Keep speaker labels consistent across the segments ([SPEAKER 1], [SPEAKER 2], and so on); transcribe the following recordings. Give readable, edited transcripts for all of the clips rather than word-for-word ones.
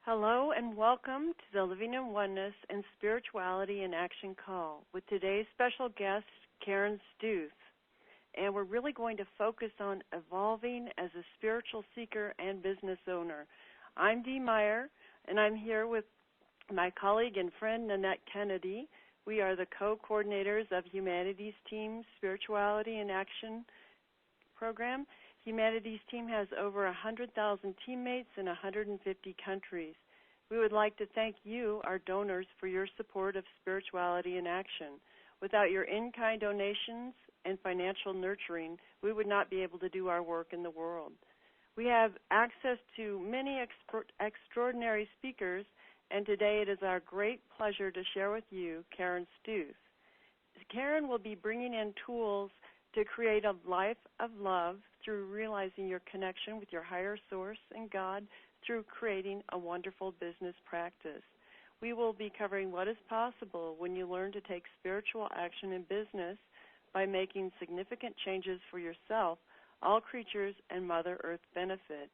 [SPEAKER 1] Hello and welcome to the Living in Oneness and Spirituality in Action call with today's special guest, Karen Stuth. And we're really going to focus on evolving as a spiritual seeker and business owner. I'm Dee Meyer, and I'm here with my colleague and friend, Nanette Kennedy. We are the co-coordinators of Humanities Team Spirituality in Action program. Humanities Team has over 100,000 teammates in 150 countries. We would like to thank you, our donors, for your support of Spirituality in Action. Without your in-kind donations and financial nurturing, we would not be able to do our work in the world. We have access to many extraordinary speakers, and today it is our great pleasure to share with you Karen Stuth. Karen will be bringing in tools to create a life of love through realizing your connection with your higher source and God through creating a wonderful business practice. We will be covering what is possible when you learn to take spiritual action in business by making significant changes for yourself, all creatures, and Mother Earth benefit.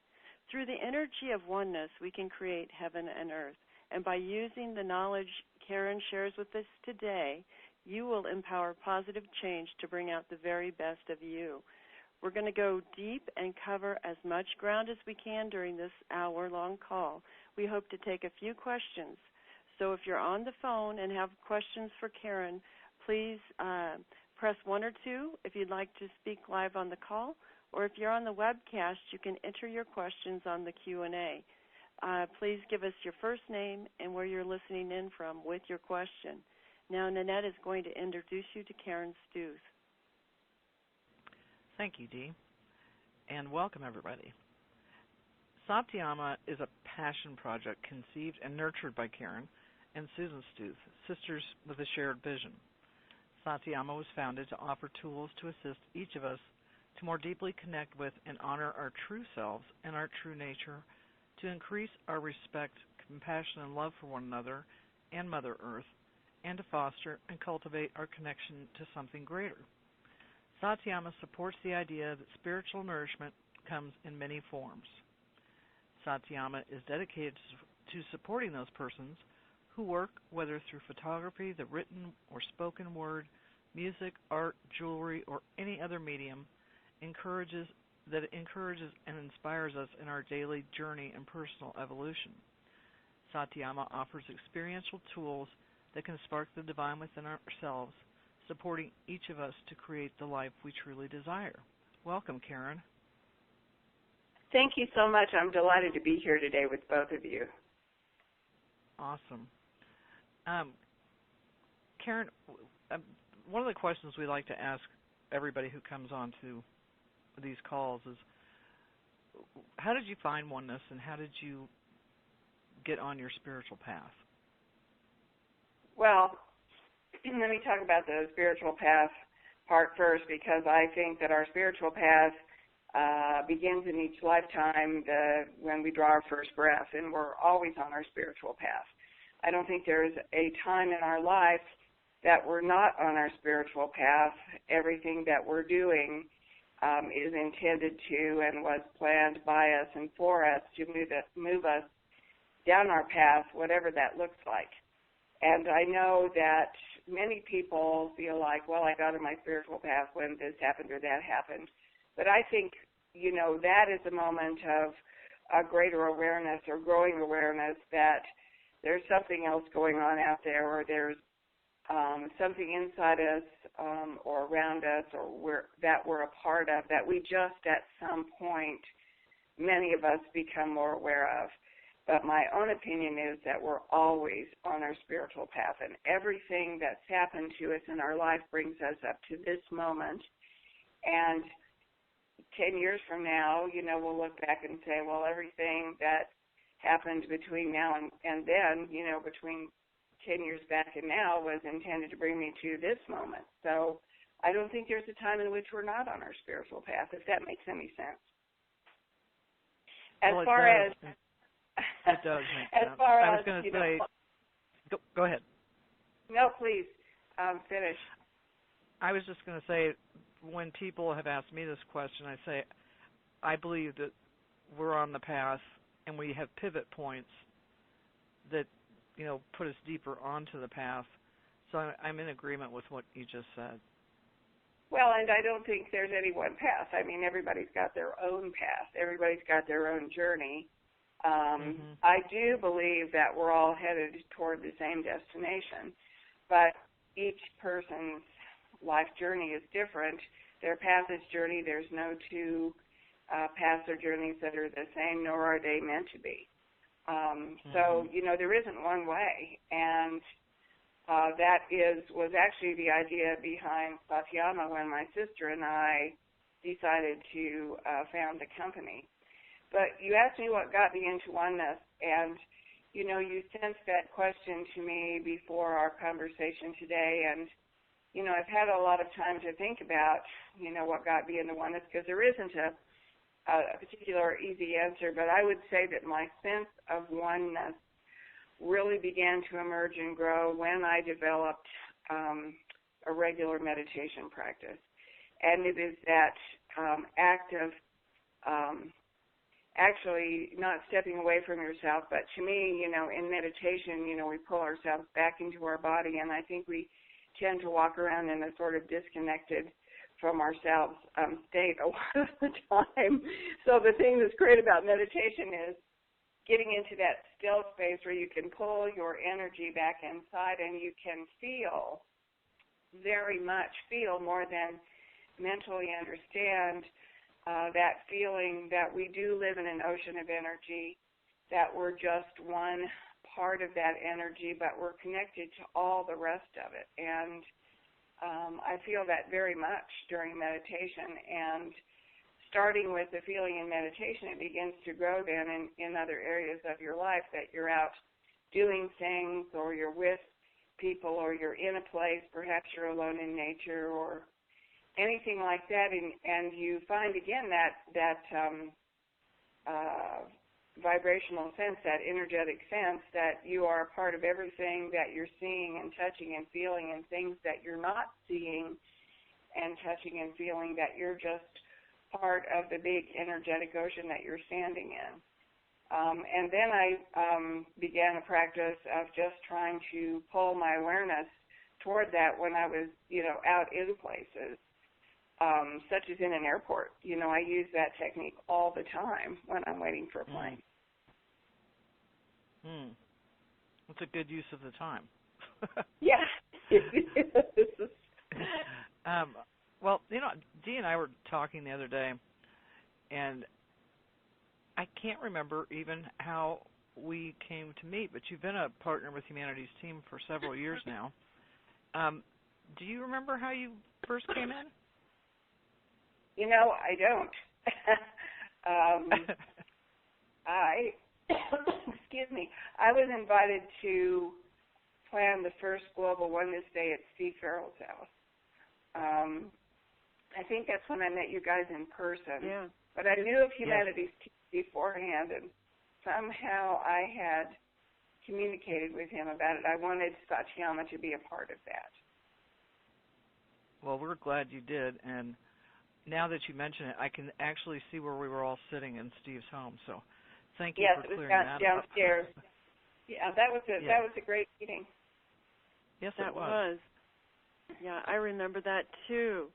[SPEAKER 1] Through the energy of oneness, we can create heaven and earth. And by using the knowledge Karen shares with us today, you will empower positive change to bring out the very best of you. We're going to go deep and cover as much ground as we can during this hour-long call. We hope to take a few questions. So if you're on the phone and have questions for Karen, please press 1 or 2 if you'd like to speak live on the call, or if you're on the webcast, you can enter your questions on the Q&A. Please give us your first name and where you're listening in from with your question. Now, Nanette is going to introduce you to Karen Stuth.
[SPEAKER 2] Thank you, Dee, and welcome, everybody. Satyama is a passion project conceived and nurtured by Karen and Susan Stuth, sisters with a shared vision. Satyama was founded to offer tools to assist each of us to more deeply connect with and honor our true selves and our true nature, to increase our respect, compassion, and love for one another and Mother Earth, and to foster and cultivate our connection to something greater. Satyama supports the idea that spiritual nourishment comes in many forms. Satyama is dedicated to supporting those persons who work, whether through photography, the written or spoken word, music, art, jewelry, or any other medium, encourages and inspires us in our daily journey and personal evolution. Satyama offers experiential tools that can spark the divine within ourselves, supporting each of us to create the life we truly desire. Welcome, Karen.
[SPEAKER 3] Thank you so much. I'm delighted to be here today with both of you.
[SPEAKER 2] Awesome. Karen, one of the questions we like to ask everybody who comes on to these calls is, how did you find oneness and how did you get on your spiritual path?
[SPEAKER 3] Well, let me talk about the spiritual path part first, because I think that our spiritual path begins in each lifetime when we draw our first breath, and we're always on our spiritual path. I don't think there's a time in our life that we're not on our spiritual path. Everything that we're doing is intended to and was planned by us and for us to move us down our path, whatever that looks like. And I know that many people feel like, well, I got on my spiritual path when this happened or that happened. But I think, that is a moment of a greater awareness or growing awareness that there's something else going on out there, or there's something inside us or around us or that we're a part of that we just at some point, many of us become more aware of. But my own opinion is that we're always on our spiritual path, and everything that's happened to us in our life brings us up to this moment. And 10 years from now, we'll look back and say, well, everything that happened between now and then, between 10 years back and now was intended to bring me to this moment. So I don't think there's a time in which we're not on our spiritual path, if that makes any sense. As far as...
[SPEAKER 2] It does make sense.
[SPEAKER 3] As far
[SPEAKER 2] I was
[SPEAKER 3] as,
[SPEAKER 2] going to say, go ahead.
[SPEAKER 3] No, please, finish.
[SPEAKER 2] I was just going to say, when people have asked me this question, I say, I believe that we're on the path and we have pivot points that, put us deeper onto the path. So I'm in agreement with what you just said.
[SPEAKER 3] Well, and I don't think there's any one path. I mean, everybody's got their own path. Everybody's got their own journey. I do believe that we're all headed toward the same destination, but each person's life journey is different. Their path is journey. There's no two paths or journeys that are the same, nor are they meant to be. So, there isn't one way, and that was actually the idea behind Satyama when my sister and I decided to found the company. But you asked me what got me into oneness, and, you sensed that question to me before our conversation today, and, I've had a lot of time to think about, what got me into oneness, because there isn't a particular easy answer, but I would say that my sense of oneness really began to emerge and grow when I developed a regular meditation practice. And it is that act of actually not stepping away from yourself, but to me, in meditation, we pull ourselves back into our body, and I think we tend to walk around in a sort of disconnected from ourselves state a lot of the time. So the thing that's great about meditation is getting into that still space where you can pull your energy back inside and you can feel, very much feel more than mentally understand that feeling that we do live in an ocean of energy, that we're just one part of that energy, but we're connected to all the rest of it. And I feel that very much during meditation, and starting with the feeling in meditation, it begins to grow then in other areas of your life, that you're out doing things, or you're with people, or you're in a place, perhaps you're alone in nature, or anything like that, and you find again that vibrational sense, that energetic sense that you are a part of everything that you're seeing and touching and feeling, and things that you're not seeing and touching and feeling, that you're just part of the big energetic ocean that you're standing in. And then I began a practice of just trying to pull my awareness toward that when I was, out in places, such as in an airport. I use that technique all the time when I'm waiting for a plane.
[SPEAKER 2] That's a good use of the time.
[SPEAKER 3] Yeah, it is.
[SPEAKER 2] Well, Dee and I were talking the other day, and I can't remember even how we came to meet, but you've been a partner with Humanities Team for several years now. Do you remember how you first came in?
[SPEAKER 3] I don't. Excuse me, I was invited to plan the first Global Oneness Day at Steve Farrell's house. I think that's when I met you guys in person.
[SPEAKER 1] Yeah.
[SPEAKER 3] But I knew of Humanities beforehand, and somehow I had communicated with him about it. I wanted Satyama to be a part of that.
[SPEAKER 2] Well, we're glad you did, and now that you mention it, I can actually see where we were all sitting in Steve's home. So, thank you for clearing that up.
[SPEAKER 3] Yes, it was downstairs. Yeah, that was a great meeting.
[SPEAKER 2] Yes,
[SPEAKER 1] that
[SPEAKER 2] it was.
[SPEAKER 1] Yeah, I remember that too.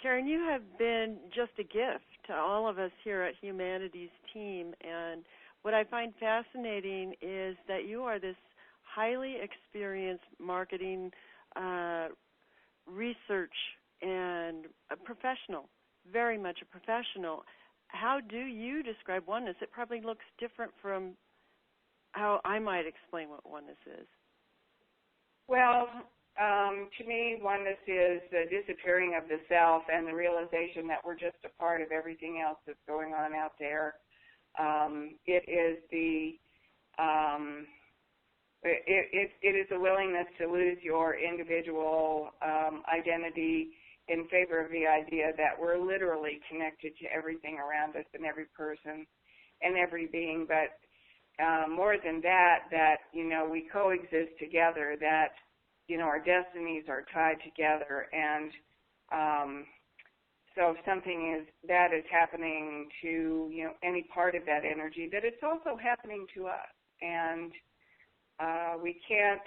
[SPEAKER 1] Karen, you have been just a gift to all of us here at Humanities Team, and what I find fascinating is that you are this highly experienced marketing research and a professional, very much a professional. How do you describe oneness? It probably looks different from how I might explain what oneness is.
[SPEAKER 3] Well, to me, oneness is the disappearing of the self and the realization that we're just a part of everything else that's going on out there. It is it is a willingness to lose your individual identity in favor of the idea that we're literally connected to everything around us and every person and every being, but more than that we coexist together, that, our destinies are tied together, and so if something is happening to, any part of that energy, that it's also happening to us. and we can't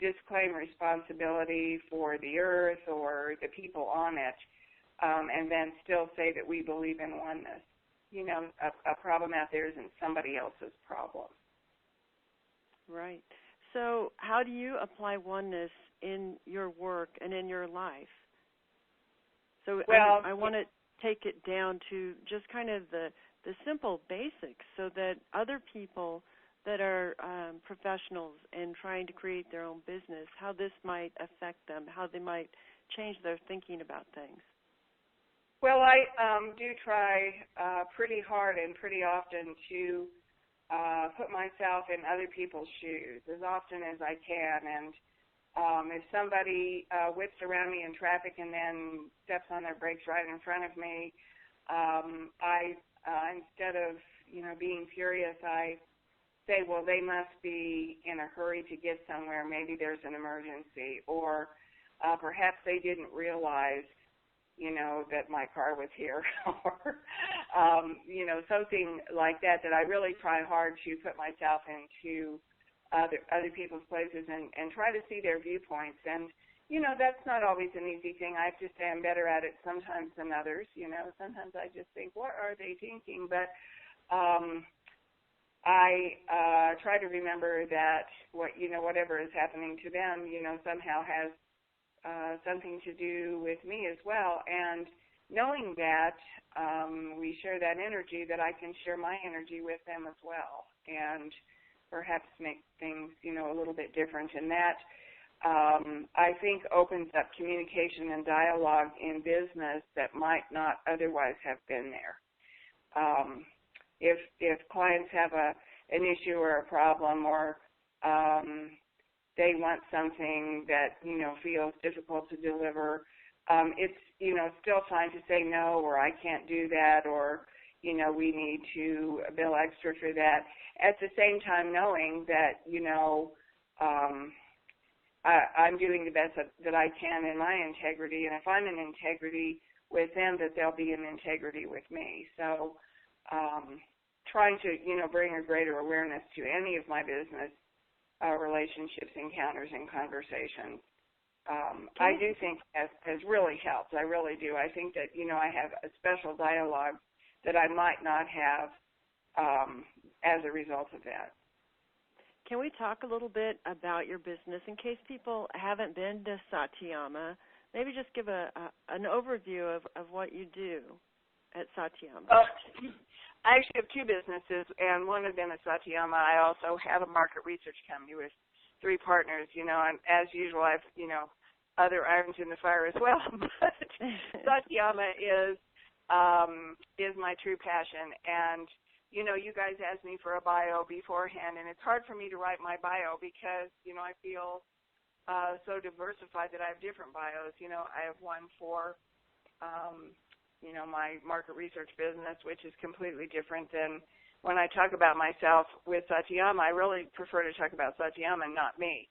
[SPEAKER 3] disclaim responsibility for the earth or the people on it, and then still say that we believe in oneness. You know, a problem out there isn't somebody else's problem.
[SPEAKER 1] Right. So how do you apply oneness in your work and in your life? So
[SPEAKER 3] well,
[SPEAKER 1] I want to take it down to just kind of the simple basics so that other people that are professionals and trying to create their own business, how this might affect them, how they might change their thinking about things.
[SPEAKER 3] Well, I do try pretty hard and pretty often to put myself in other people's shoes as often as I can. And if somebody whips around me in traffic and then steps on their brakes right in front of me, I instead of being furious, I say, well, they must be in a hurry to get somewhere. Maybe there's an emergency, or perhaps they didn't realize, that my car was here, or something like that. That I really try hard to put myself into other people's places and try to see their viewpoints. And that's not always an easy thing. I have to say I'm better at it sometimes than others. Sometimes I just think, what are they thinking? But I try to remember that whatever is happening to them, somehow has something to do with me as well. And knowing that we share that energy, that I can share my energy with them as well, and perhaps make things, a little bit different. And that, I think, opens up communication and dialogue in business that might not otherwise have been there. If clients have an issue or a problem, or they want something that feels difficult to deliver, it's still fine to say no, or I can't do that, or we need to bill extra for that. At the same time, knowing that I'm doing the best that I can in my integrity, and if I'm in integrity with them, that they'll be in integrity with me. So trying to bring a greater awareness to any of my business relationships, encounters, and conversations, I do think has really helped. I really do. I think that I have a special dialogue that I might not have as a result of that.
[SPEAKER 1] Can we talk a little bit about your business in case people haven't been to Satyama? Maybe just give an overview of what you do at Satyama.
[SPEAKER 3] I actually have two businesses, and one of them is Satyama. I also have a market research company with 3 partners. And as usual, I have other irons in the fire as well. But Satyama is my true passion. And you guys asked me for a bio beforehand, and it's hard for me to write my bio because I feel so diversified that I have different bios. I have one for my market research business, which is completely different than when I talk about myself with Satyama. I really prefer to talk about Satyama and not me.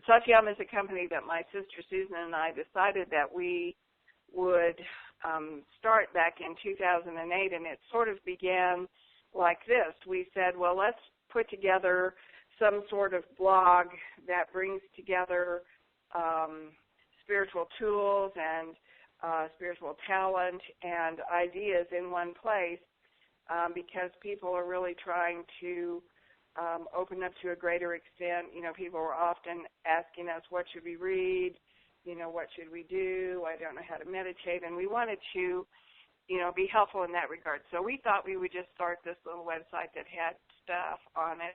[SPEAKER 3] Satyama is a company that my sister Susan and I decided that we would start back in 2008, and it sort of began like this. We said, well, let's put together some sort of blog that brings together spiritual tools and spiritual talent and ideas in one place, because people are really trying to open up to a greater extent. People are often asking us, what should we read? What should we do? I don't know how to meditate. And we wanted to, be helpful in that regard. So we thought we would just start this little website that had stuff on it.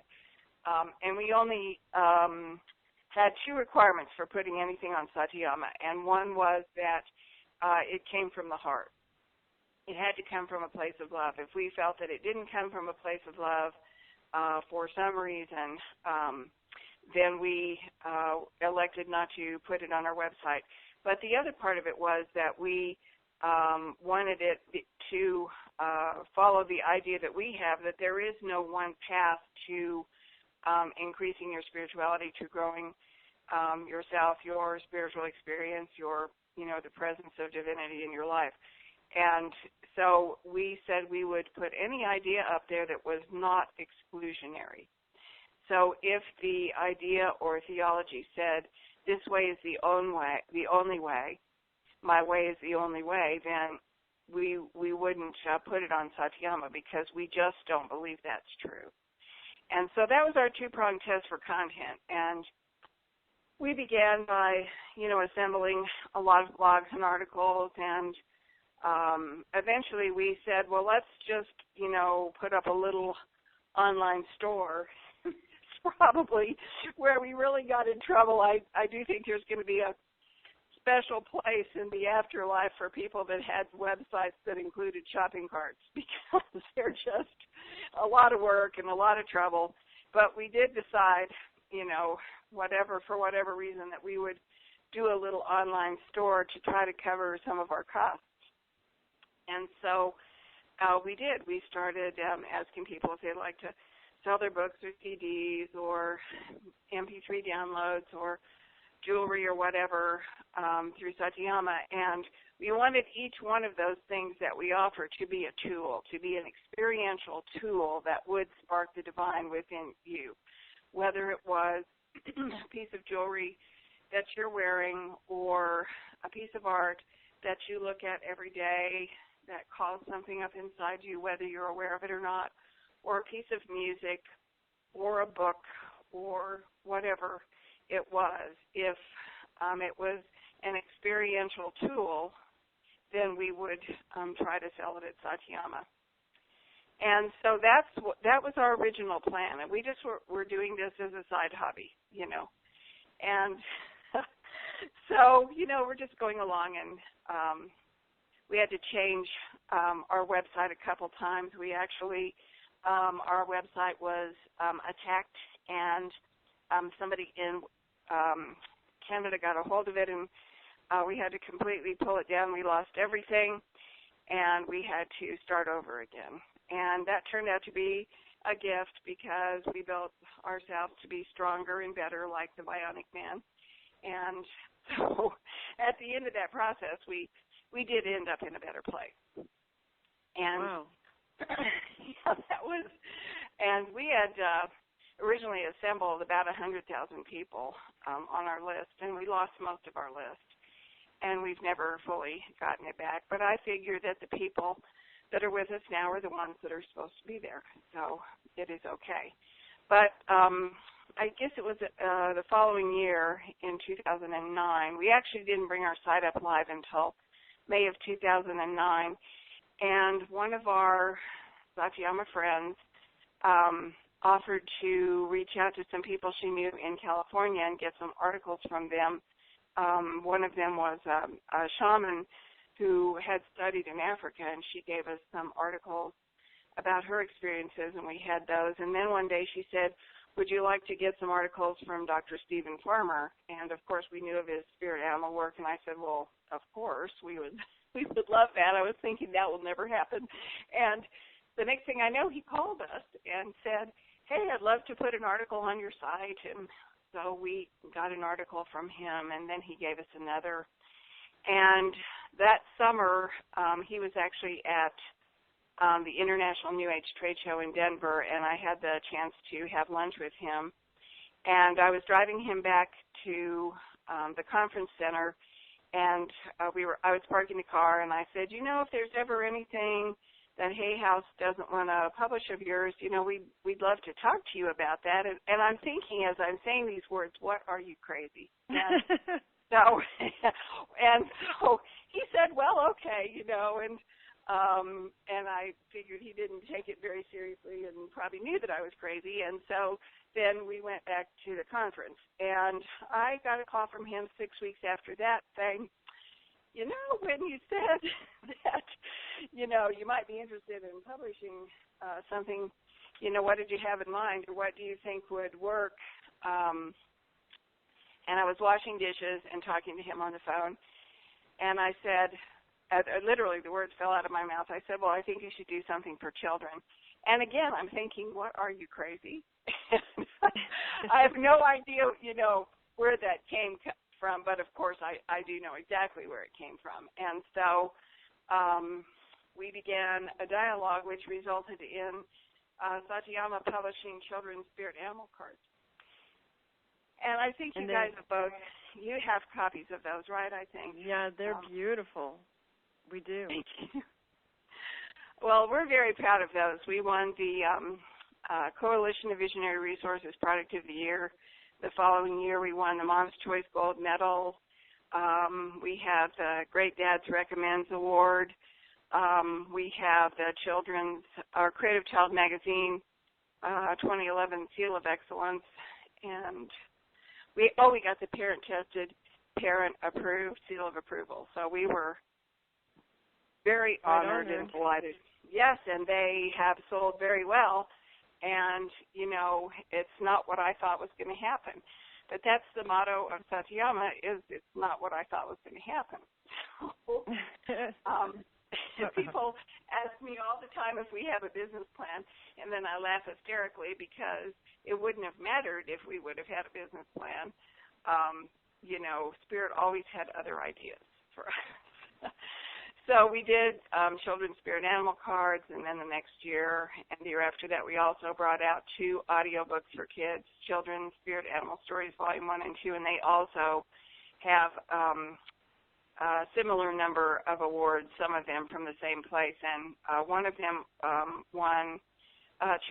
[SPEAKER 3] And we only had 2 requirements for putting anything on Satyama. And one was that it came from the heart. It had to come from a place of love. If we felt that it didn't come from a place of love for some reason, then we elected not to put it on our website. But the other part of it was that we wanted it to follow the idea that we have, that there is no one path to increasing your spirituality, to growing yourself, your spiritual experience, your the presence of divinity in your life. And so we said we would put any idea up there that was not exclusionary. So if the idea or theology said, this way is the only way, my way is the only way, then we wouldn't put it on Satyama because we just don't believe that's true. And so that was our two-pronged test for content. And we began by, assembling a lot of blogs and articles, and eventually we said, well, let's just, put up a little online store. It's probably where we really got in trouble. I do think there's going to be a special place in the afterlife for people that had websites that included shopping carts because they're just a lot of work and a lot of trouble. But we did decide, for whatever reason, that we would do a little online store to try to cover some of our costs. And so we did. We started asking people if they'd like to sell their books or CDs or MP3 downloads or jewelry or whatever through Satyama. And we wanted each one of those things that we offer to be a tool, to be an experiential tool that would spark the divine within you, whether it was a piece of jewelry that you're wearing or a piece of art that you look at every day that calls something up inside you, whether you're aware of it or not, or a piece of music or a book or whatever it was. If it was an experiential tool, then we would try to sell it at Satyama. And so that was our original plan, and we just were doing this as a side hobby, And so, we're just going along, and we had to change our website a couple times. We actually, our website was attacked, and somebody in Canada got a hold of it, and we had to completely pull it down. We lost everything, and we had to start over again. And that turned out to be a gift because we built ourselves to be stronger and better like the Bionic Man. And so at the end of that process, we did end up in a better place. And
[SPEAKER 1] wow.
[SPEAKER 3] Yeah, that was, and we had originally assembled about 100,000 people on our list, and we lost most of our list. And we've never fully gotten it back. But I figure that the people that are with us now are the ones that are supposed to be there. So it is okay. But I guess it was the following year in 2009. We actually didn't bring our site up live until May of 2009. And one of our Satyama friends offered to reach out to some people she knew in California and get some articles from them. One of them was a shaman who had studied in Africa, and she gave us some articles about her experiences, and we had those. And then one day she said, would you like to get some articles from Dr. Stephen Farmer? And, of course, we knew of his spirit animal work, and I said, well, of course, we would love that. I was thinking that will never happen. And the next thing I know, he called us and said, hey, I'd love to put an article on your site. And so we got an article from him, and then he gave us another. And that summer, he was actually at the International New Age Trade Show in Denver, and I had the chance to have lunch with him. And I was driving him back to the conference center, and I was parking the car, and I said, if there's ever anything that Hay House doesn't want to publish of yours, we'd love to talk to you about that. And I'm thinking as I'm saying these words, what are you, crazy? And so he said, well, okay, and I figured he didn't take it very seriously and probably knew that I was crazy. And so then we went back to the conference. And I got a call from him 6 weeks after that saying, when you said that, you might be interested in publishing something, what did you have in mind, or what do you think would work? And I was washing dishes and talking to him on the phone, and I said, literally the words fell out of my mouth. I said, well, I think you should do something for children. And again, I'm thinking, what, are you crazy? I have no idea, where that came from, but of course I do know exactly where it came from. And so we began a dialogue which resulted in Satyama Publishing Children's Spirit Animal Cards. And I think you guys have both, you have copies of those, right, I think?
[SPEAKER 1] Yeah, they're beautiful. We do.
[SPEAKER 3] Thank you. Well, we're very proud of those. We won the Coalition of Visionary Resources Product of the Year. The following year, we won the Mom's Choice Gold Medal. We have the Great Dads Recommends Award. We have the Creative Child Magazine 2011 Seal of Excellence, and we got the parent-tested, parent-approved Seal of Approval. So we were very honored and delighted. Yes, and they have sold very well, and, you know, it's not what I thought was going to happen. But that's the motto of Satyama, is it's not what I thought was going to happen. People ask me all the time if we have a business plan, and then I laugh hysterically because it wouldn't have mattered if we would have had a business plan. You know, Spirit always had other ideas for us. So we did children's spirit animal cards, and then the next year and the year after that, we also brought out 2 audiobooks for kids, Children's Spirit Animal Stories, Volume 1 and 2, and they also have a similar number of awards, some of them from the same place, and one of them won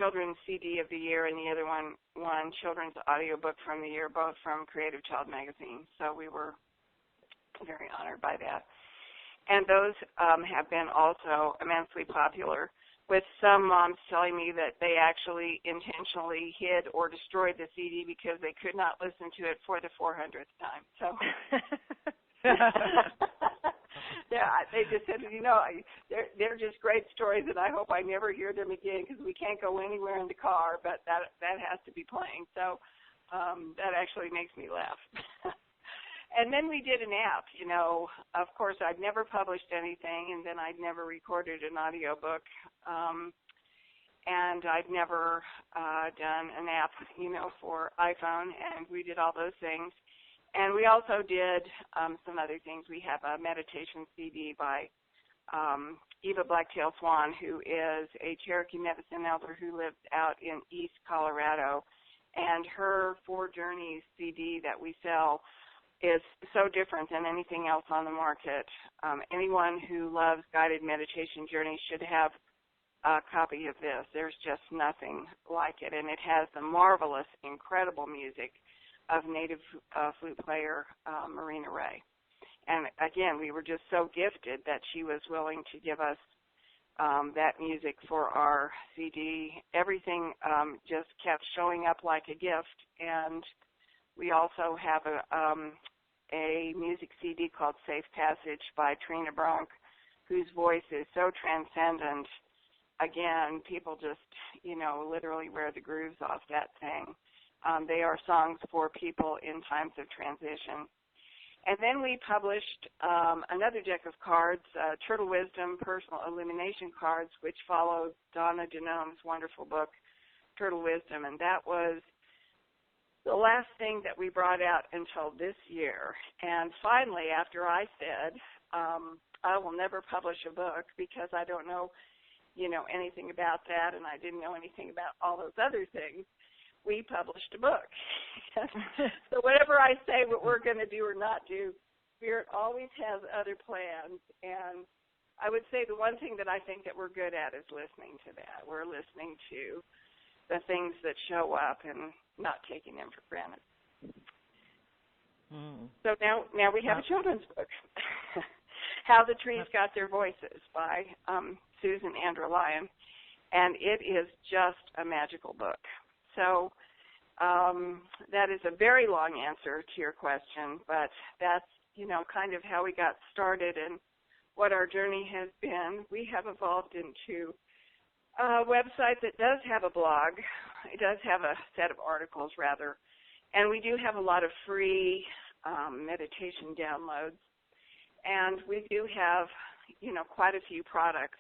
[SPEAKER 3] Children's CD of the Year, and the other one won Children's Audiobook from the Year, both from Creative Child Magazine. So we were very honored by that. And those have been also immensely popular, with some moms telling me that they actually intentionally hid or destroyed the CD because they could not listen to it for the 400th time. So, yeah, they just said, you know, they're just great stories, and I hope I never hear them again because we can't go anywhere in the car, but that has to be playing. So that actually makes me laugh. And then we did an app, you know. Of course, I'd never published anything, and then I'd never recorded an audiobook, and I'd never done an app, you know, for iPhone, and we did all those things. And we also did some other things. We have a meditation CD by Eva Blacktail Swan, who is a Cherokee medicine elder who lives out in East Colorado, and her 4 Journeys CD that we sell is so different than anything else on the market. Anyone who loves guided meditation journeys should have a copy of this. There's just nothing like it, and it has the marvelous, incredible music of native flute player Marina Ray. And again, we were just so gifted that she was willing to give us that music for our CD. Everything just kept showing up like a gift, and we also have a music CD called Safe Passage by Trina Bronk, whose voice is so transcendent. Again, people just, you know, literally wear the grooves off that thing. They are songs for people in times of transition. And then we published another deck of cards, Turtle Wisdom Personal Illumination Cards, which followed Donna Denome's wonderful book, Turtle Wisdom, and that was the last thing that we brought out until this year. And finally, after I said, I will never publish a book because I don't know, you know, anything about that, and I didn't know anything about all those other things, we published a book. So whatever I say what we're going to do or not do, Spirit always has other plans. And I would say the one thing that I think that we're good at is listening to that. We're listening to the things that show up and not taking them for granted. So now we have a children's book, How the Trees Got Their Voices by Susan Andra Lyon, and it is just a magical book. So that is a very long answer to your question, but that's, you know, kind of how we got started and what our journey has been. We have evolved into a website that does have a blog. It does have a set of articles, rather, and we do have a lot of free meditation downloads, and we do have, you know, quite a few products.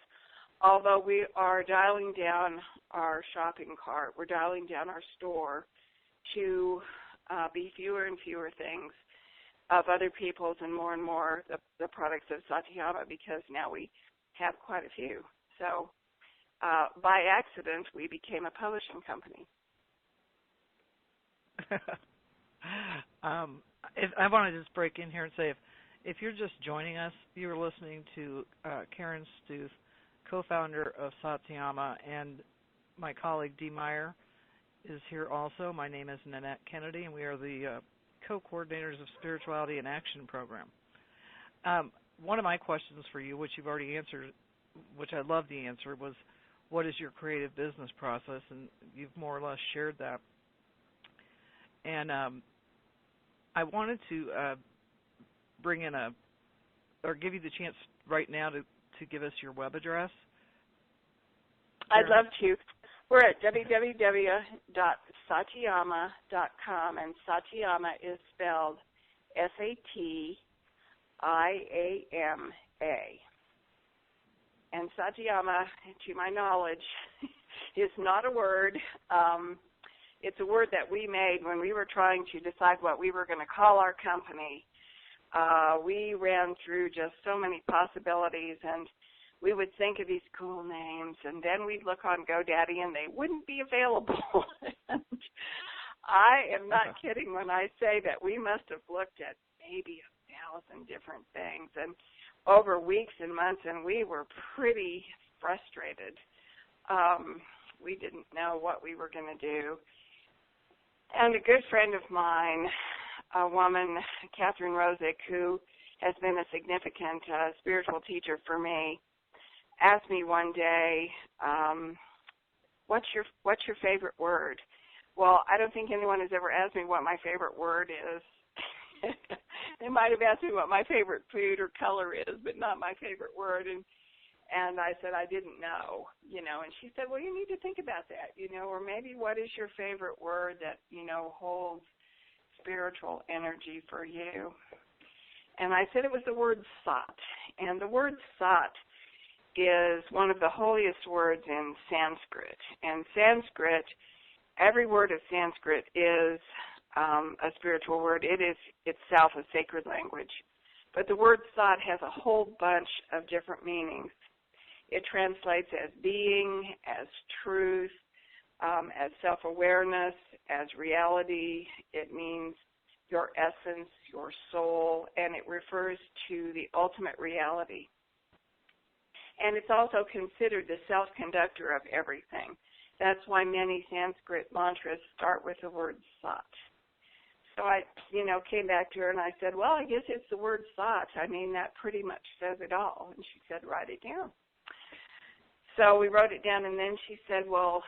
[SPEAKER 3] Although we are dialing down our shopping cart, we're dialing down our store to be fewer and fewer things of other people's and more the products of Satyama, because now we have quite a few. So by accident, we became a publishing company.
[SPEAKER 2] I want to just break in here and say, if you're just joining us, you're listening to Karen Stuth, co-founder of Satyama, and my colleague Dee Meyer is here also. My name is Nanette Kennedy, and we are the co-coordinators of Spirituality in Action program. One of my questions for you, which you've already answered, which I love the answer, was what is your creative business process, and you've more or less shared that. And I wanted to bring in give you the chance right now to give us your web address.
[SPEAKER 3] I'd love to. We're at www.satyama.com, and Satyama is spelled S-A-T-I-A-M-A. And Satyama, to my knowledge, is not a word. It's a word that we made when we were trying to decide what we were going to call our company. We ran through just so many possibilities, and we would think of these cool names, and then we'd look on GoDaddy, and they wouldn't be available. And I am not kidding when I say that we must have looked at maybe 1,000 different things, and over weeks and months, and we were pretty frustrated. We didn't know what we were going to do. And a good friend of mine, a woman, Catherine Rosick, who has been a significant spiritual teacher for me, asked me one day, what's your favorite word? Well, I don't think anyone has ever asked me what my favorite word is. They might have asked me what my favorite food or color is, but not my favorite word. And I said I didn't know, and she said, well, you need to think about that, or maybe what is your favorite word that, holds spiritual energy for you? And I said it was the word Sat. And the word Sat is one of the holiest words in Sanskrit. And Sanskrit, every word of Sanskrit is a spiritual word. It is itself a sacred language. But the word Sat has a whole bunch of different meanings. It translates as being, as truth, as self-awareness, as reality. It means your essence, your soul, and it refers to the ultimate reality. And it's also considered the self-conductor of everything. That's why many Sanskrit mantras start with the word Sat. So I, came back to her and I said, well, I guess it's the word Sat. I mean, that pretty much says it all. And she said, write it down. So we wrote it down, and then she said, well,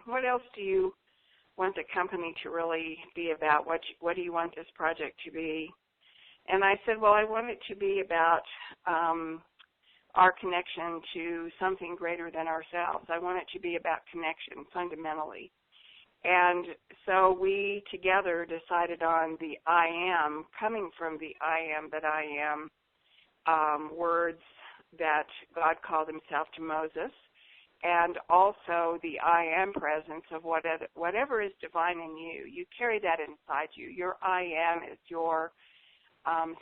[SPEAKER 3] what else do you want the company to really be about? What do you want this project to be? And I said, well, I want it to be about our connection to something greater than ourselves. I want it to be about connection fundamentally. And so we together decided on the I am, coming from the I am that I am, words that God called himself to Moses, and also the I am presence of whatever is divine in you. You carry that inside you. Your I am is your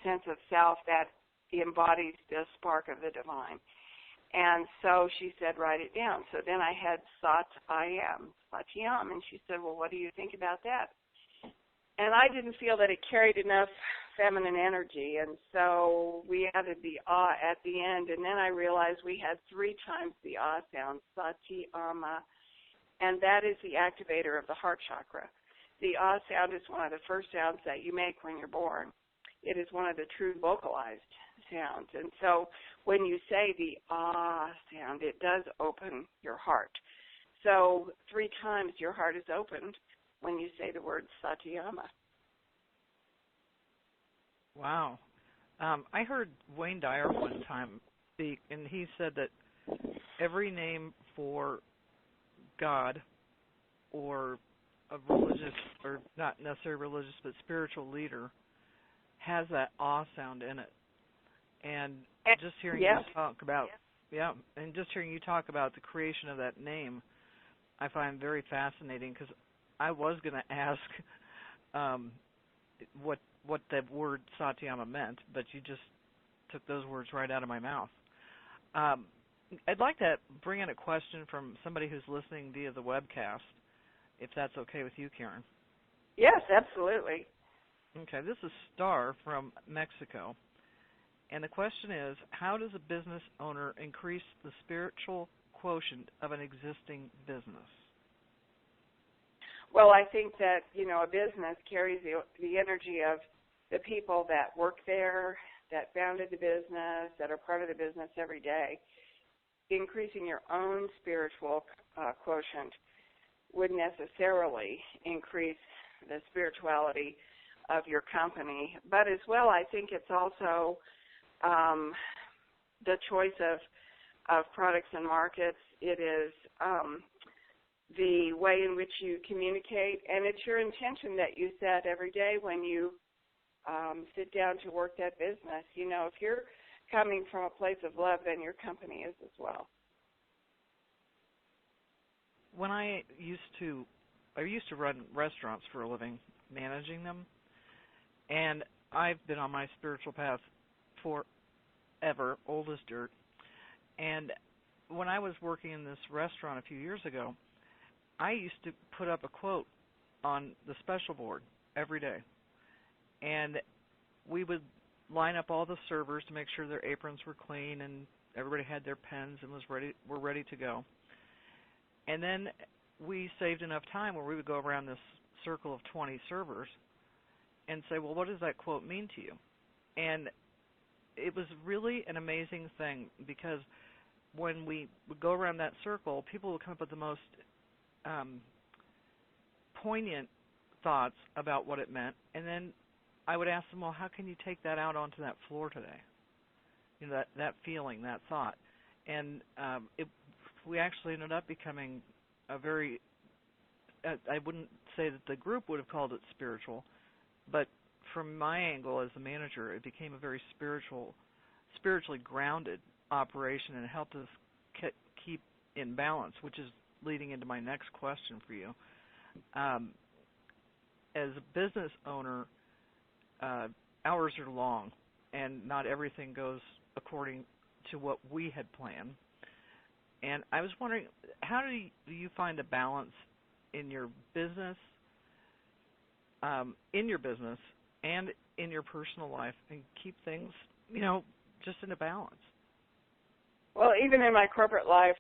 [SPEAKER 3] sense of self that embodies the spark of the divine. And so she said, write it down. So then I had Sat I am, Satyam, and she said, well, what do you think about that? And I didn't feel that it carried enough feminine energy, and so we added the ah at the end, and then I realized we had 3 times the ah sound, Satyama, and that is the activator of the heart chakra. The ah sound is one of the first sounds that you make when you're born. It is one of the true vocalized sounds, and so when you say the ah sound, it does open your heart. So 3 times your heart is opened when you say the word Satyama.
[SPEAKER 2] Wow. I heard Wayne Dyer one time speak, and he said that every name for God or a religious, or not necessarily religious, but spiritual leader has that awe sound in it. And just hearing you talk about, and just hearing you talk about the creation of that name, I find very fascinating, because I was going to ask what that word Satyama meant, but you just took those words right out of my mouth. I'd like to bring in a question from somebody who's listening via the webcast, if that's okay with you, Karen.
[SPEAKER 3] Yes, absolutely.
[SPEAKER 2] Okay, this is Star from Mexico. And the question is, how does a business owner increase the spiritual quotient of an existing business?
[SPEAKER 3] Well, I think that, a business carries the energy of the people that work there, that founded the business, that are part of the business every day. Increasing your own spiritual quotient would necessarily increase the spirituality of your company. But as well, I think it's also the choice of products and markets. It is the way in which you communicate, and it's your intention that you set every day when you sit down to work that business. If you're coming from a place of love, then your company is as well.
[SPEAKER 2] When I used to run restaurants for a living, managing them, and I've been on my spiritual path forever, old as dirt. And when I was working in this restaurant a few years ago, I used to put up a quote on the special board every day. And we would line up all the servers to make sure their aprons were clean and everybody had their pens and were ready to go. And then we saved enough time where we would go around this circle of 20 servers and say, well, what does that quote mean to you? And it was really an amazing thing, because when we would go around that circle, people would come up with the most poignant thoughts about what it meant. And then I would ask them, well, how can you take that out onto that floor today? That feeling, that thought. And we actually ended up becoming a very, I wouldn't say that the group would have called it spiritual, but from my angle as a manager, it became a very spiritually grounded operation, and it helped us keep in balance, which is leading into my next question for you. As a business owner, hours are long, and not everything goes according to what we had planned. And I was wondering, how do you find a balance in your business, and in your personal life, and keep things, just in a balance?
[SPEAKER 3] Well, even in my corporate life,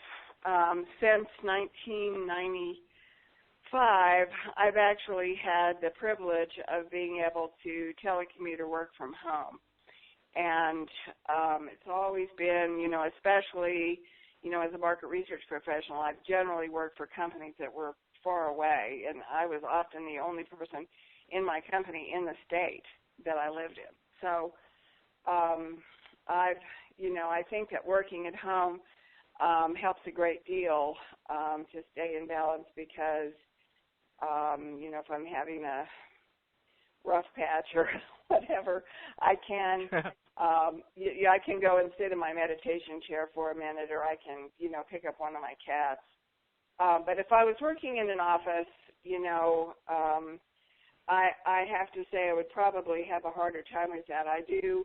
[SPEAKER 3] since 1995, I've actually had the privilege of being able to telecommute or work from home. And it's always been, especially, as a market research professional, I've generally worked for companies that were far away, and I was often the only person in my company in the state that I lived in. So I think that working at home helps a great deal to stay in balance, because, if I'm having a rough patch or whatever, I can I can go and sit in my meditation chair for a minute, or I can, pick up one of my cats. But if I was working in an office, I have to say I would probably have a harder time with that. I do,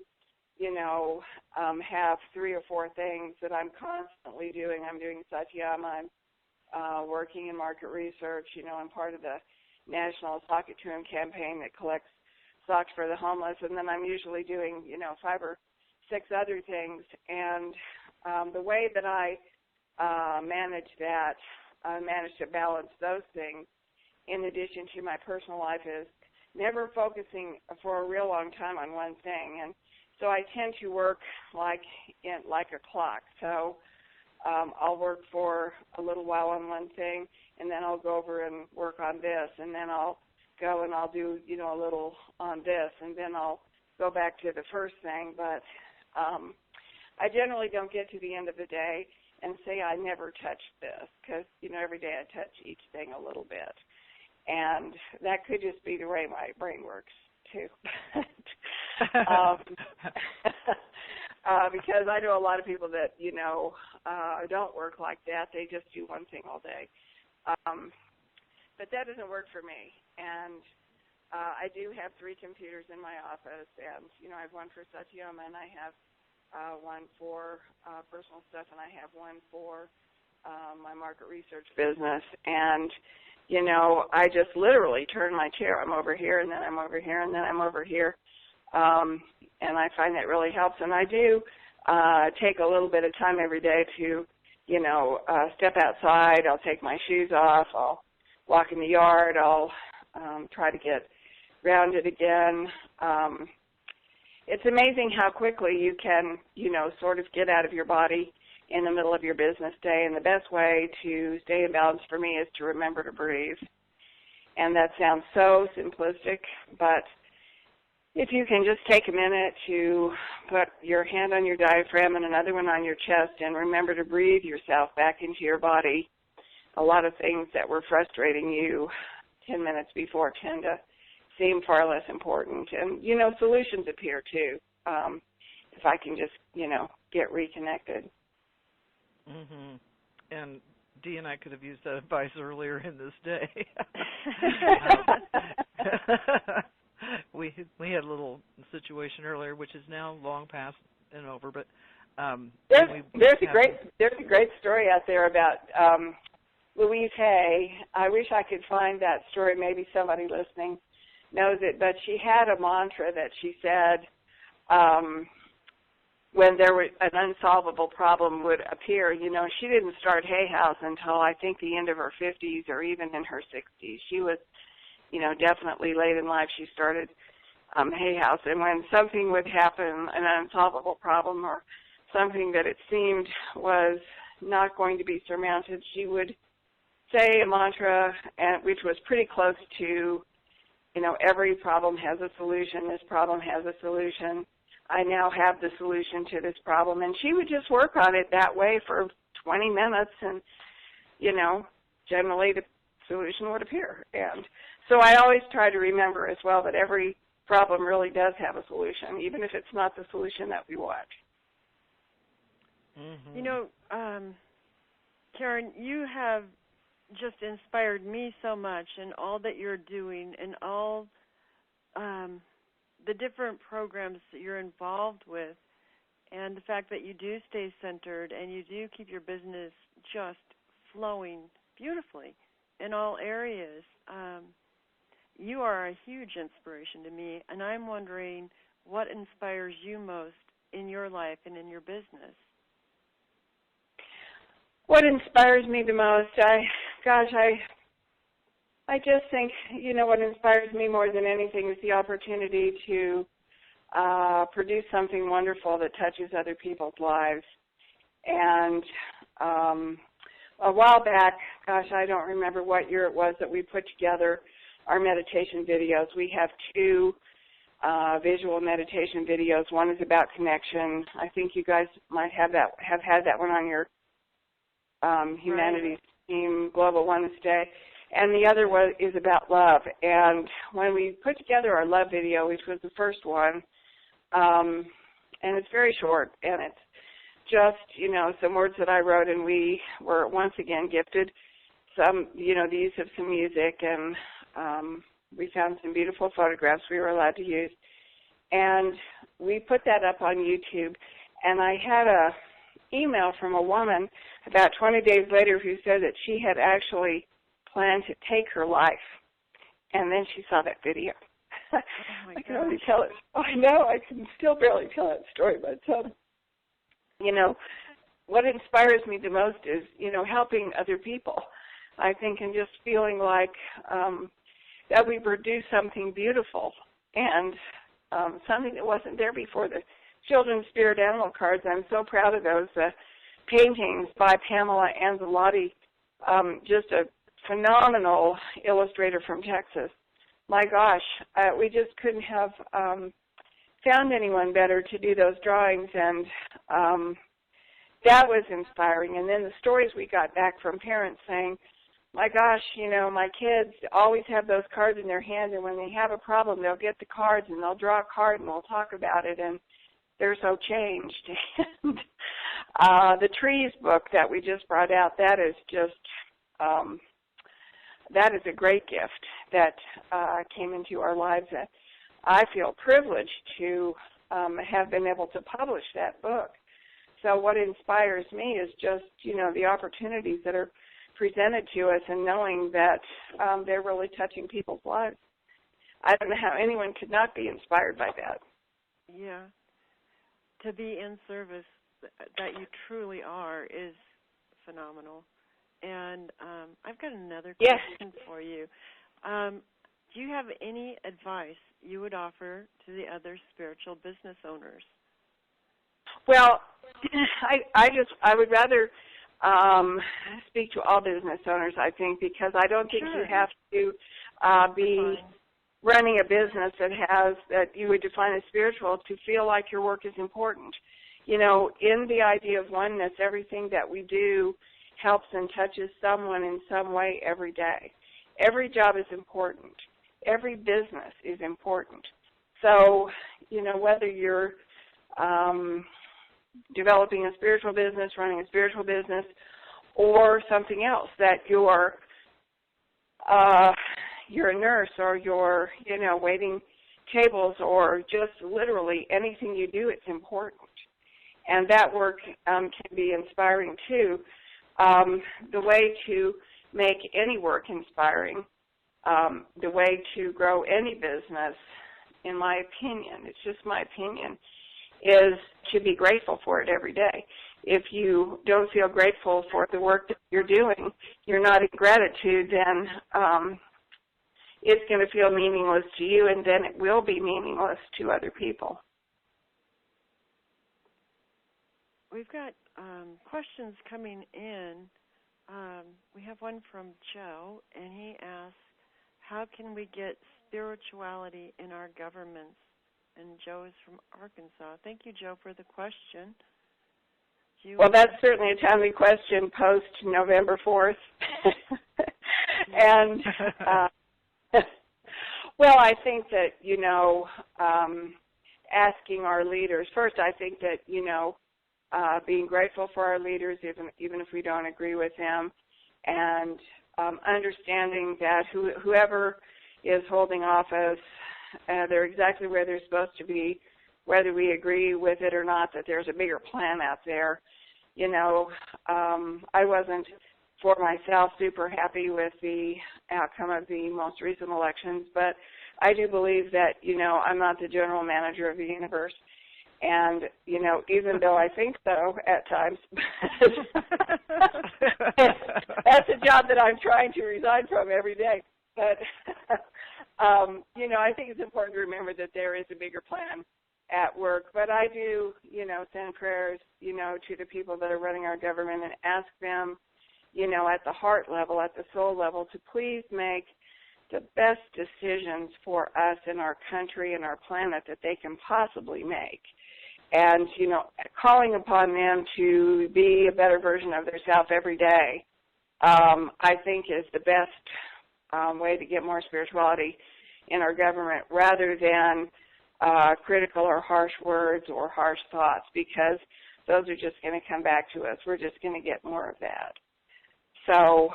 [SPEAKER 3] have 3 or 4 things that I'm constantly doing. I'm doing Satyama. I'm working in market research. I'm part of the National Sock It To Him campaign that collects socks for the homeless. And then I'm usually doing, 5 or 6 other things. And the way that I manage that, manage to balance those things in addition to my personal life, is never focusing for a real long time on one thing. And so I tend to work like a clock. So I'll work for a little while on one thing, and then I'll go over and work on this, and then I'll go and I'll do, a little on this, and then I'll go back to the first thing. But I generally don't get to the end of the day and say I never touched this, because, every day I touch each thing a little bit. And that could just be the way my brain works, too. Because I know a lot of people that, don't work like that. They just do one thing all day. But that doesn't work for me. And I do have 3 computers in my office, and, I have one for Satyama, and I have one for personal stuff, and I have one for my market research business. And, you know, I just literally turn my chair. I'm over here, and then I'm over here, and then I'm over here. And I find that really helps. And I do take a little bit of time every day to, you know, step outside. I'll take my shoes off. I'll walk in the yard. I'll try to get rounded again. It's amazing how quickly you can, you know, sort of get out of your body in the middle of your business day. And the best way to stay in balance for me is to remember to breathe. And that sounds so simplistic, but if you can just take a minute to put your hand on your diaphragm and another one on your chest and remember to breathe yourself back into your body, a lot of things that were frustrating you 10 minutes before tend to seem far less important. And, you know, solutions appear too, if I can just, you know, get reconnected.
[SPEAKER 2] Mm-hmm. And Dee and I could have used that advice earlier in this day. We had a little situation earlier, which is now long past and over, but
[SPEAKER 3] there's a great story out there about Louise Hay. I wish I could find that story. Maybe somebody listening knows it, but she had a mantra that she said when there was an unsolvable problem would appear. You know, she didn't start Hay House until I think the end of her 50s or even in her 60s. She was, you know, definitely late in life. She started Hay House, and when something would happen, an unsolvable problem or something that it seemed was not going to be surmounted, she would say a mantra, which was pretty close to, you know, every problem has a solution. This problem has a solution. I now have the solution to this problem. And she would just work on it that way for 20 minutes, and, you know, generally the solution would appear. And so I always try to remember as well that every problem really does have a solution, even if it's not the solution that we want.
[SPEAKER 1] You know, Karen, you have just inspired me so much in all that you're doing and all the different programs that you're involved with, and the fact that you do stay centered and you do keep your business just flowing beautifully in all areas. You are a huge inspiration to me, and I'm wondering what inspires you most in your life and in your business.
[SPEAKER 3] What inspires me the most? I just think, you know, what inspires me more than anything is the opportunity to produce something wonderful that touches other people's lives. And a while back, I don't remember what year it was that we put together our meditation videos. We have two visual meditation videos. One is about connection. I think you guys might have had that one on your Humanities Team Global Wellness Day. And the other one is about love. And when we put together our love video, which was the first one, and it's very short, and it's just, you know, some words that I wrote, and we were once again gifted some, you know, the use of some music, and we found some beautiful photographs we were allowed to use. And we put that up on YouTube, and I had a email from a woman about 20 days later who said that she had actually planned to take her life, and then she saw that video.
[SPEAKER 1] Oh
[SPEAKER 3] I can only tell it. I know, I can still barely tell that story, but, you know, what inspires me the most is, you know, helping other people, I think, and just feeling like that we produce something beautiful and something that wasn't there before. The Children's Spirit Animal cards, I'm so proud of those paintings by Pamela Anzalotti, just a phenomenal illustrator from Texas. My gosh, we just couldn't have found anyone better to do those drawings, and that was inspiring. And then the stories we got back from parents saying, my gosh, you know, my kids always have those cards in their hand, and when they have a problem, they'll get the cards and they'll draw a card and we'll talk about it, and they're so changed. And the Trees book that we just brought out, that is just, that is a great gift that came into our lives. I feel privileged to have been able to publish that book. So what inspires me is just, the opportunities that are presented to us and knowing that they're really touching people's lives. I don't know how anyone could not be inspired by that.
[SPEAKER 1] Yeah. To be in service that you truly are is phenomenal. And I've got another question for you. Do you have any advice you would offer to the other spiritual business owners?
[SPEAKER 3] Well, I would rather speak to all business owners, I think, because I don't think you have to be running a business that you would define as spiritual to feel like your work is important. In the idea of oneness, everything that we do helps and touches someone in some way every day. Every job is important. Every business is important. So, whether you're developing a spiritual business, running a spiritual business, or something else, that you're a nurse, or you're, waiting tables, or just literally anything you do, it's important. And that work can be inspiring too. The way to make any work inspiring, the way to grow any business, in my opinion, it's just my opinion, is to be grateful for it every day. If you don't feel grateful for the work that you're doing, you're not in gratitude, then it's going to feel meaningless to you, and then it will be meaningless to other people.
[SPEAKER 1] We've got questions coming in. We have one from Joe, and he asks, how can we get spirituality in our governments? And Joe is from Arkansas. Thank you, Joe, for the question.
[SPEAKER 3] Well, that's certainly a timely question post November 4th. And, well, I think that, asking our leaders, first I think that, being grateful for our leaders, even if we don't agree with them, and understanding that whoever is holding office, they're exactly where they're supposed to be, whether we agree with it or not, that there's a bigger plan out there. I wasn't, for myself, super happy with the outcome of the most recent elections, but I do believe that, I'm not the general manager of the universe. And, even though I think so at times, that's a job that I'm trying to resign from every day. But, I think it's important to remember that there is a bigger plan at work. But I do, send prayers, to the people that are running our government and ask them, at the heart level, at the soul level, to please make the best decisions for us and our country and our planet that they can possibly make. And, calling upon them to be a better version of themselves every day, I think is the best way to get more spirituality in our government, rather than critical or harsh words or harsh thoughts, because those are just going to come back to us. We're just going to get more of that. So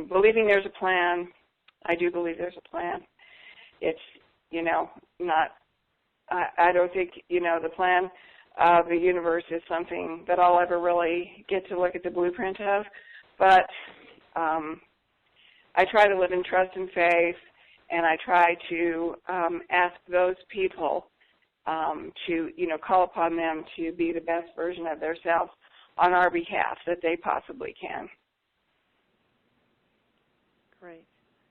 [SPEAKER 3] believing there's a plan, I do believe there's a plan. It's, not, I don't think, the plan of the universe is something that I'll ever really get to look at the blueprint of, but I try to live in trust and faith, and I try to ask those people to, call upon them to be the best version of themselves on our behalf that they possibly can.
[SPEAKER 1] Great.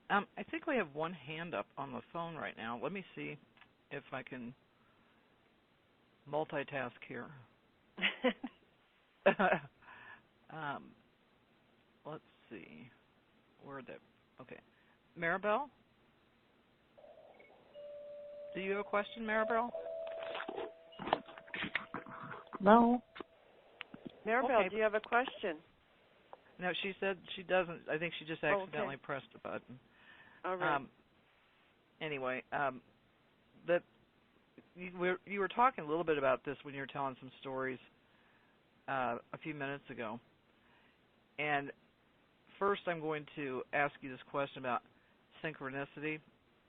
[SPEAKER 2] I think we have one hand up on the phone right now. Let me see if I can multitask here. Let's see. Okay. Maribel? Do you have a question, Maribel?
[SPEAKER 4] No.
[SPEAKER 1] Maribel,
[SPEAKER 2] Okay.
[SPEAKER 1] do you have a question?
[SPEAKER 2] No, she said she doesn't. I think she just accidentally pressed a button.
[SPEAKER 1] All right.
[SPEAKER 2] Anyway, you were talking a little bit about this when you were telling some stories a few minutes ago. And first I'm going to ask you this question about synchronicity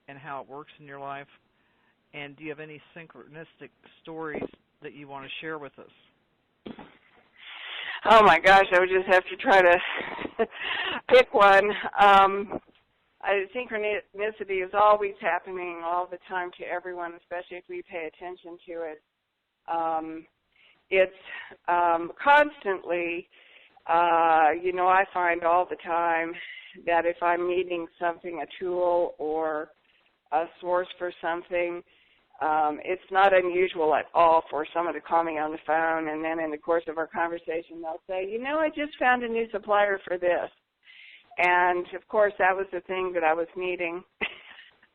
[SPEAKER 2] and how it works in your life. And do you have any synchronistic stories that you want to share with us?
[SPEAKER 3] Oh my gosh, I would just have to try to pick one. Synchronicity is always happening all the time to everyone, especially if we pay attention to it. It's constantly, I find all the time that if I'm needing something, a tool or a source for something, it's not unusual at all for someone to call me on the phone, and then in the course of our conversation they'll say, I just found a new supplier for this. And, of course, that was the thing that I was needing.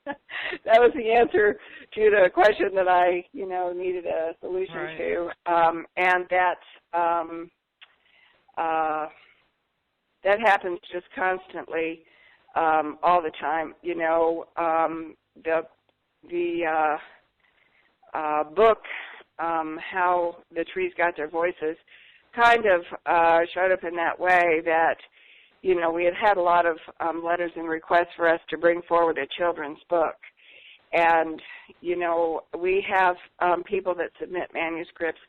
[SPEAKER 3] That was the answer to the question that I, needed a solution to. And that happens just constantly, all the time. The book, How the Trees Got Their Voices, kind of showed up in that way that, we had a lot of letters and requests for us to bring forward a children's book. And, we have people that submit manuscripts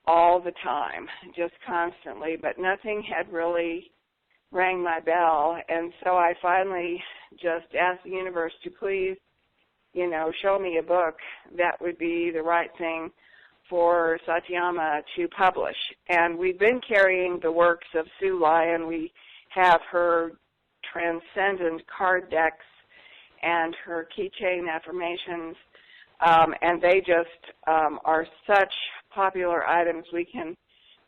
[SPEAKER 3] all the time, just constantly, but nothing had really rang my bell. And so I finally just asked the universe to please, show me a book that would be the right thing for Satyama to publish. And we've been carrying the works of Sue Lyon. We have her transcendent card decks and her keychain affirmations, and they just are such popular items we can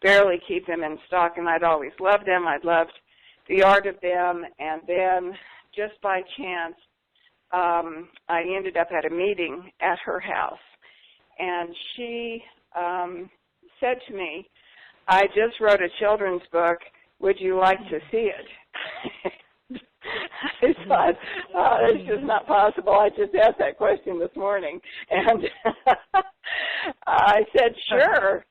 [SPEAKER 3] barely keep them in stock, and I'd always loved them. I'd loved the art of them, and then just by chance, I ended up at a meeting at her house, and she said to me, I just wrote a children's book. Would you like to see it? I thought, it's just not possible. I just asked that question this morning. And I said, sure,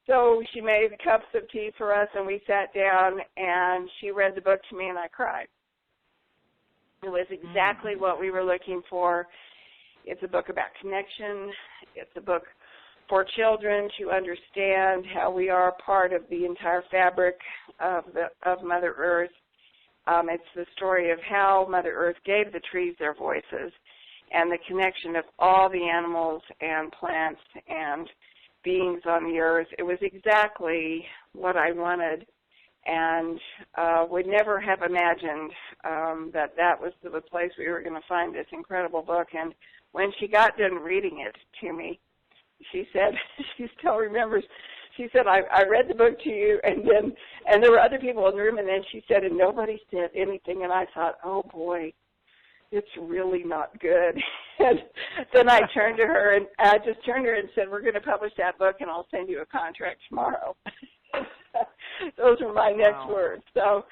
[SPEAKER 3] So she made cups of tea for us, and we sat down, and she read the book to me, and I cried. It was exactly what we were looking for. It's a book about connection. It's a book for children to understand how we are part of the entire fabric of Mother Earth. It's the story of how Mother Earth gave the trees their voices and the connection of all the animals and plants and beings on the earth. It was exactly what I wanted, and would never have imagined that was the place we were going to find this incredible book. And when she got done reading it to me, she said, she still remembers, she said, I read the book to you, and there were other people in the room, and then she said, and nobody said anything, and I thought, oh boy, it's really not good. And then I turned to her, and I just turned to her and said, we're going to publish that book, and I'll send you a contract tomorrow. Those were my next words. So,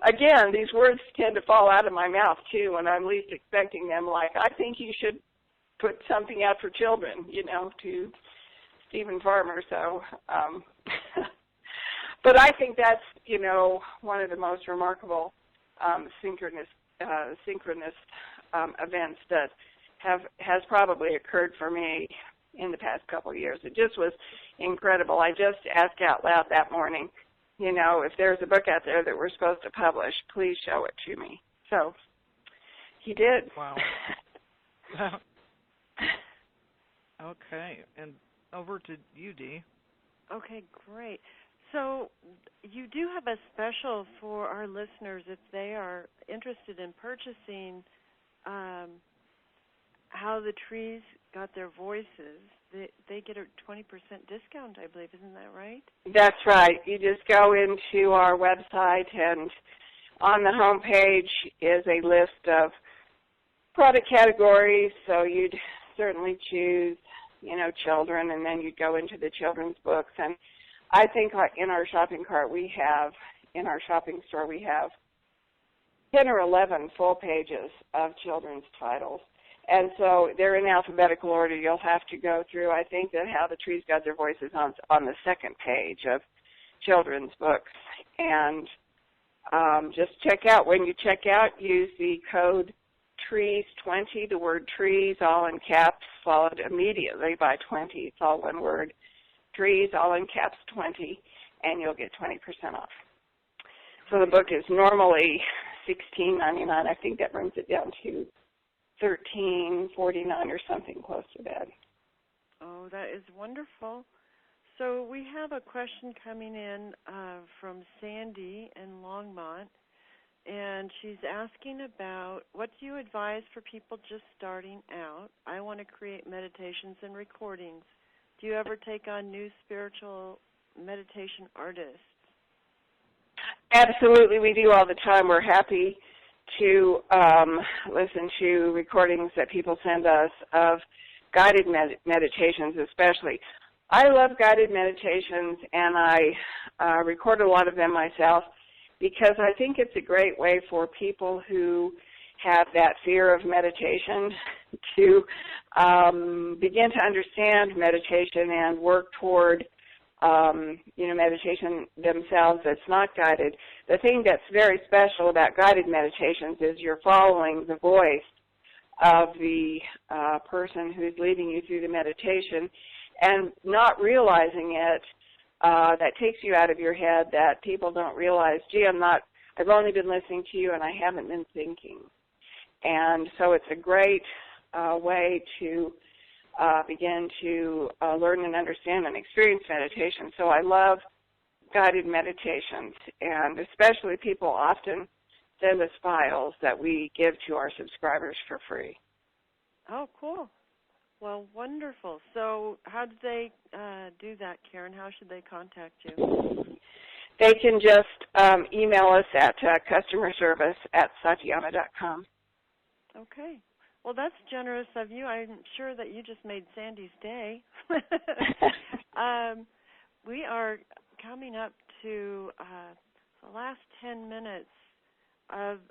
[SPEAKER 3] again, these words tend to fall out of my mouth, too, when I'm least expecting them, like, I think you should put something out for children, to Stephen Farmer. So, but I think that's, one of the most remarkable synchronous events that has probably occurred for me in the past couple of years. It just was incredible. I just asked out loud that morning, if there's a book out there that we're supposed to publish, please show it to me. So he did.
[SPEAKER 2] Wow. Okay, and over to you, Dee.
[SPEAKER 1] Okay, great. So you do have a special for our listeners if they are interested in purchasing How the Trees Got Their Voices. They get a 20% discount, I believe. Isn't that right?
[SPEAKER 3] That's right. You just go into our website, and on the home page is a list of product categories. So you'd certainly choose, children, and then you'd go into the children's books. And I think in our shopping cart in our shopping store, we have 10 or 11 full pages of children's titles. And so they're in alphabetical order. You'll have to go through. I think that How the Trees Got Their Voices on the second page of children's books. And just check out. When you check out, use the code trees 20, the word trees all in caps, followed immediately by 20. It's all one word. Trees all in caps 20, and you'll get 20% off. So the book is normally $16.99. I think that brings it down to $13.49 or something close to that.
[SPEAKER 1] Oh, that is wonderful. So we have a question coming in from Sandy in Longmont, and she's asking about what do you advise for people just starting out? I want to create meditations and recordings. Do you ever take on new spiritual meditation artists?
[SPEAKER 3] Absolutely, we do all the time. We're happy to listen to recordings that people send us of guided meditations especially. I love guided meditations, and I record a lot of them myself because I think it's a great way for people who have that fear of meditation to begin to understand meditation and work toward meditation themselves that's not guided. The thing that's very special about guided meditations is you're following the voice of the person who's leading you through the meditation and not realizing it. That takes you out of your head, that people don't realize, gee, I've only been listening to you and I haven't been thinking. And so it's a great way to begin to learn and understand and experience meditation. So I love guided meditations, and especially people often send us files that we give to our subscribers for free.
[SPEAKER 1] Oh, cool. Well, wonderful. So how do they do that, Karen? How should they contact you?
[SPEAKER 3] They can just email us at customerservice@satyama.com.
[SPEAKER 1] Okay. Well, that's generous of you. I'm sure that you just made Sandy's day. We are coming up to the last 10 minutes of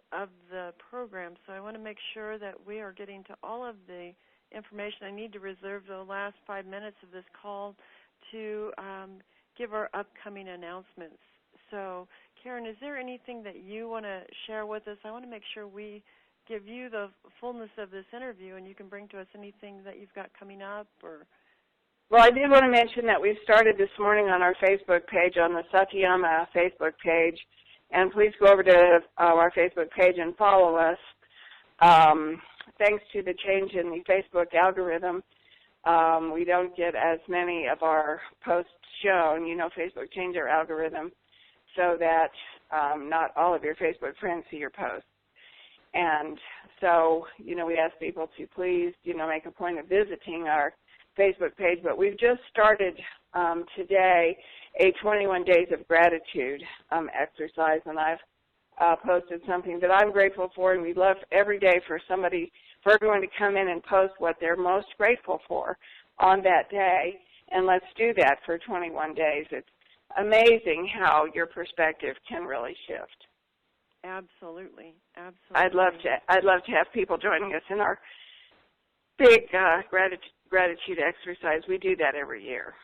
[SPEAKER 1] the program, so I want to make sure that we are getting to all of the information. I need to reserve the last 5 minutes of this call to give our upcoming announcements. So, Karen, is there anything that you want to share with us? I want to make sure we give you the fullness of this interview, and you can bring to us anything that you've got coming up.
[SPEAKER 3] Well, I did want to mention that we've started this morning on our Facebook page, on the Satyama Facebook page, and please go over to our Facebook page and follow us. Thanks to the change in the Facebook algorithm, we don't get as many of our posts shown. Facebook changed their algorithm so that not all of your Facebook friends see your posts. And so, we ask people to please, make a point of visiting our Facebook page. But we've just started today a 21 Days of Gratitude exercise, and I've posted something that I'm grateful for, and we'd love every day for everyone to come in and post what they're most grateful for on that day, and let's do that for 21 days. It's amazing how your perspective can really shift.
[SPEAKER 1] Absolutely, absolutely.
[SPEAKER 3] I'd love to have people joining us in our big gratitude exercise. We do that every year.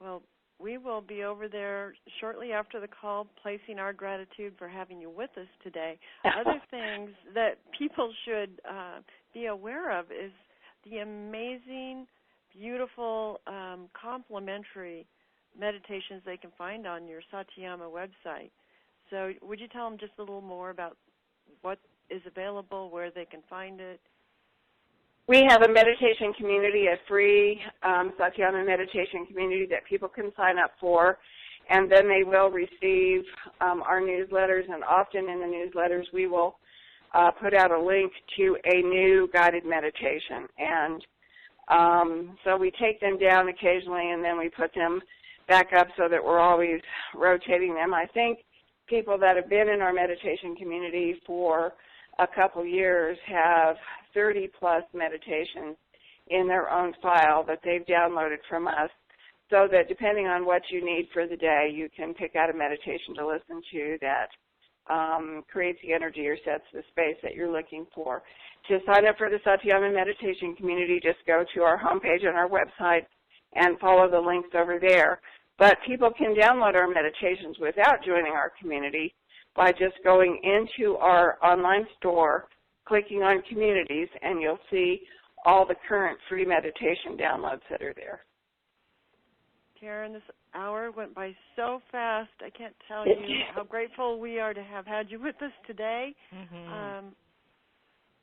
[SPEAKER 1] Well, we will be over there shortly after the call, placing our gratitude for having you with us today. Other things that people should be aware of is the amazing, beautiful, complimentary meditations they can find on your Satyama website. So would you tell them just a little more about what is available, where they can find it?
[SPEAKER 3] We have a meditation community, a free Satyama meditation community that people can sign up for, and then they will receive our newsletters, and often in the newsletters we will put out a link to a new guided meditation. And so we take them down occasionally, and then we put them back up so that we're always rotating them. I think people that have been in our meditation community for a couple years have 30-plus meditations in their own file that they've downloaded from us, so that depending on what you need for the day, you can pick out a meditation to listen to that creates the energy or sets the space that you're looking for. To sign up for the Satyama meditation community, just go to our homepage on our website and follow the links over there. But people can download our meditations without joining our community by just going into our online store clicking on communities, and you'll see all the current free meditation downloads that are there.
[SPEAKER 1] Karen, this hour went by so fast. I can't tell you how grateful we are to have had you with us today.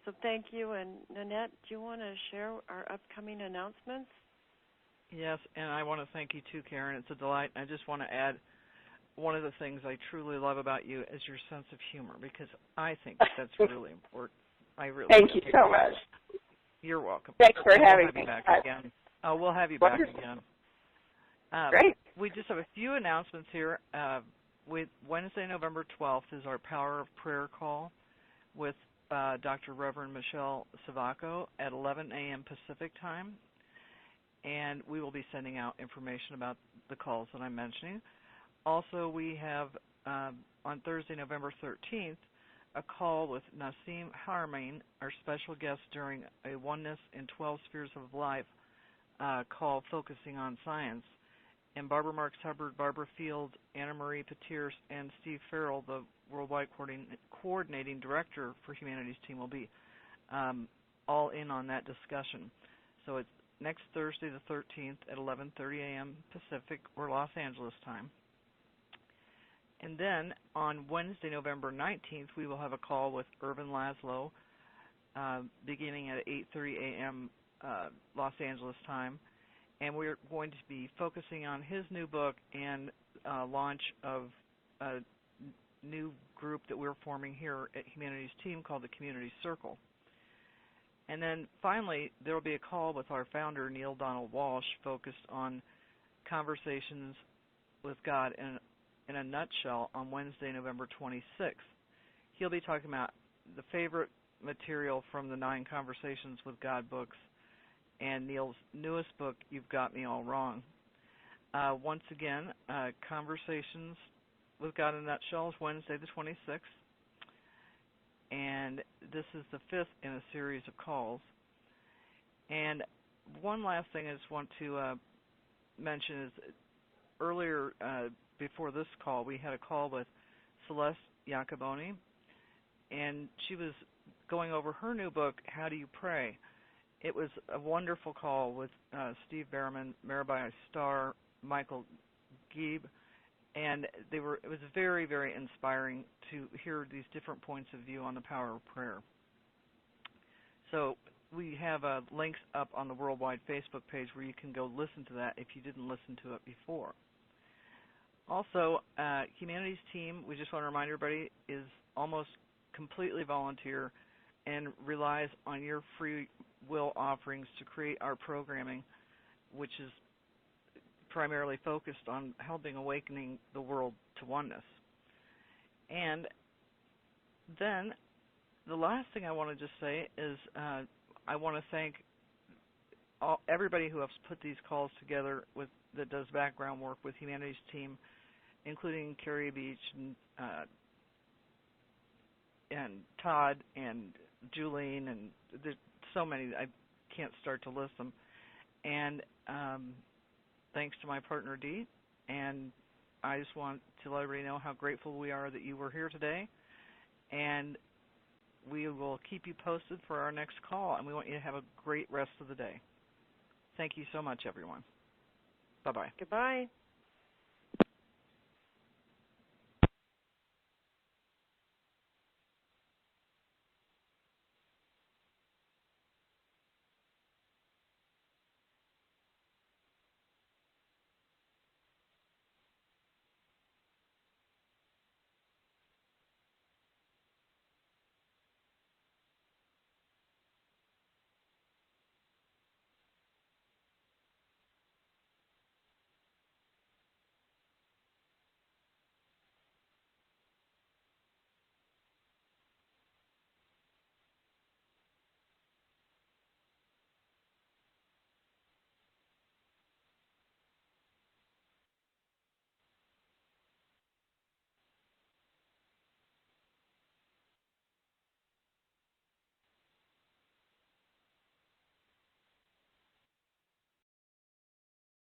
[SPEAKER 1] So thank you. And Nanette, do you want to share our upcoming announcements?
[SPEAKER 2] Yes, and I want to thank you too, Karen. It's a delight. I just want to add one of the things I truly love about you is your sense of humor, because I think that's really important. I really
[SPEAKER 3] Thank you so much.
[SPEAKER 2] You're welcome.
[SPEAKER 3] Thanks for having me.
[SPEAKER 2] We'll have you back again. Oh, we'll have you back again.
[SPEAKER 3] Great.
[SPEAKER 2] We just have a few announcements here. Wednesday, November 12th is our Power of Prayer call with Dr. Reverend Michelle Savaco at 11 a.m. Pacific time. And we will be sending out information about the calls that I'm mentioning. Also, we have on Thursday, November 13th, a call with Nassim Haramein, our special guest during a Oneness in 12 Spheres of Life call focusing on science. And Barbara Marks Hubbard, Barbara Field, Anna Marie Petiers, and Steve Farrell, the Worldwide Coordinating Director for Humanities Team, will be all in on that discussion. So it's next Thursday the 13th at 11:30 a.m. Pacific or Los Angeles time. And then on Wednesday, November 19th, we will have a call with Irvin Laszlo beginning at 8:30 a.m. Los Angeles time. And we're going to be focusing on his new book and launch of a new group that we're forming here at Humanities Team called the Community Circle. And then finally, there will be a call with our founder, Neil Donald Walsh, focused on conversations with God in a nutshell on Wednesday, November 26th. He'll be talking about the favorite material from the 9 Conversations with God books and Neil's newest book, You've Got Me All Wrong. Once again, Conversations with God in a Nutshell is Wednesday the 26th. And this is the 5th in a series of calls. And one last thing I just want to mention is earlier before this call, we had a call with Celeste Iacoboni, and she was going over her new book, How Do You Pray? It was a wonderful call with Steve Behrman, Mirabai Starr, Michael Gieb, and it was very, very inspiring to hear these different points of view on the power of prayer. So we have links up on the Worldwide Facebook page where you can go listen to that if you didn't listen to it before. Also, Humanities Team, we just want to remind everybody, is almost completely volunteer and relies on your free will offerings to create our programming, which is primarily focused on helping awakening the world to oneness. And then the last thing I want to just say is I want to thank everybody who has put these calls together that does background work with Humanities Team, including Carrie Beach and Todd and Julene, and there's so many I can't start to list them. And thanks to my partner Dee, and I just want to let everybody know how grateful we are that you were here today, and we will keep you posted for our next call, and we want you to have a great rest of the day. Thank you so much, everyone. Bye-bye.
[SPEAKER 1] Goodbye.